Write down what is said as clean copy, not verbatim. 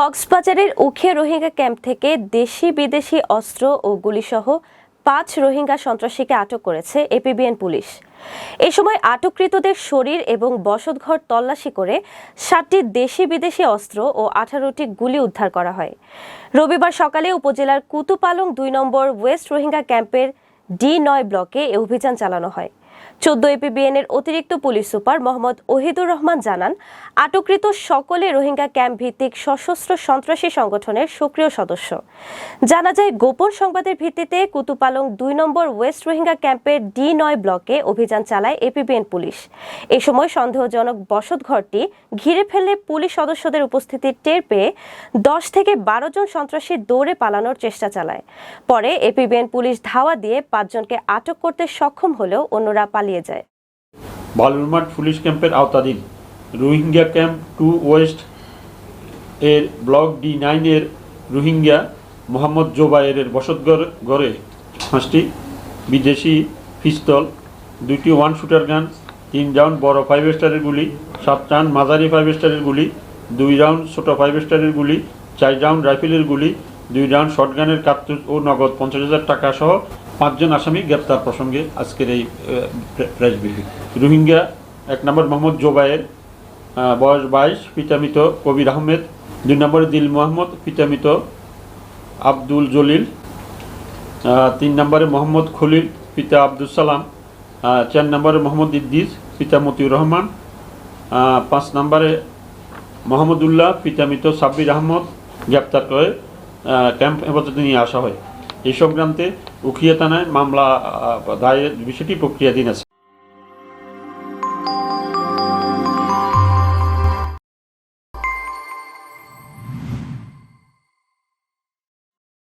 কক্সবাজারের উখিয়া রোহিঙ্গা ক্যাম্প থেকে দেশি বিদেশি অস্ত্র ও গুলিসহ ৫ রোহিঙ্গা সন্ত্রাসীকে আটক করেছে এপিবিএন পুলিশ। এ সময় আটককৃতদের শরীর এবং বসতঘর তল্লাশি করে ৭টি দেশি বিদেশি অস্ত্র ও ১৮টি গুলি উদ্ধার করা হয়। রবিবার সকালে উপজেলার কুতুপালং ২ নম্বর ওয়েস্ট রোহিঙ্গা ক্যাম্পের D9 ব্লকে এ অভিযান চালানো হয়। ১৪ এপিবিএনের অতিরিক্ত পুলিশ সুপার মোহাম্মদ ওহিদুর রহমান জানান, আটককৃত সকলে রোহিঙ্গা ক্যাম্প ভিত্তিক সশস্ত্র সন্ত্রাসী সংগঠনের সক্রিয় সদস্য। জানা যায়, গোপন সংবাদের ভিত্তিতে কুতুপালং ২ নম্বর ওয়েস্ট রোহিঙ্গা ক্যাম্পের D9 ব্লকে অভিযান চালায় এপিবিএন পুলিশ। এ সময় সন্দেহজনক বসতঘরটি ঘিরে ফেললে পুলিশ সদস্যদের উপস্থিতি টের পেয়ে ১০ থেকে ১২ জন সন্ত্রাসী দৌড়ে পালানোর চেষ্টা চালায়। পরে এপিবিএন পুলিশ ধাওয়া দিয়ে ৫ জনকে আটক করতে সক্ষম হলেও অন্যরা পালিয়ে যায়। বালুরমাঠ পুলিশ ক্যাম্পের আওতাধীন রোহিঙ্গা ক্যাম্প 2 ওয়েস্ট এর ব্লক D9 এর রোহিঙ্গা মোহাম্মদ জোবায়েরের বসতঘরে ৫টি বিদেশি পিস্তল, 2টি ওয়ান শুটার গান, 3 রাউন্ড বড় 5 স্টারের গুলি, 7 রাউন্ড মাঝারি 5 স্টারের গুলি, 2 রাউন্ড ছোট 5 স্টারের গুলি, 4 রাউন্ড রাইফেলের গুলি, 2 রাউন্ড শটগানের কার্তুজ ও নগদ ৫০,০০০ টাকা সহ ৫ জন আসামি গ্রেপ্তার প্রসঙ্গে আজকের এই প্রেস ব্রিফিং। রোহিঙ্গা 1 নম্বর মোহাম্মদ জোবায়ের, বয়স 22, পিতা মৃত কবির আহমেদ। 2 নম্বরে দিল মোহাম্মদ, পিতা মৃত আব্দুল জলিল। 3 নম্বরে মোহাম্মদ খলিল, পিতা আব্দুল সালাম। 4 নম্বরে মোহাম্মদ ইদ্দিস, পিতা মতিউর রহমান। 5 নম্বরে মোহাম্মদুল্লাহ, পিতা মৃত সাব্বির আহমদ গ্রেপ্তার করে ক্যাম্প হেফাজতে নিয়ে আসা হয়। এই সংক্রান্তে উখিয়া থানায় মামলা দায়ের বিষয়টি প্রক্রিয়াধীন আছে।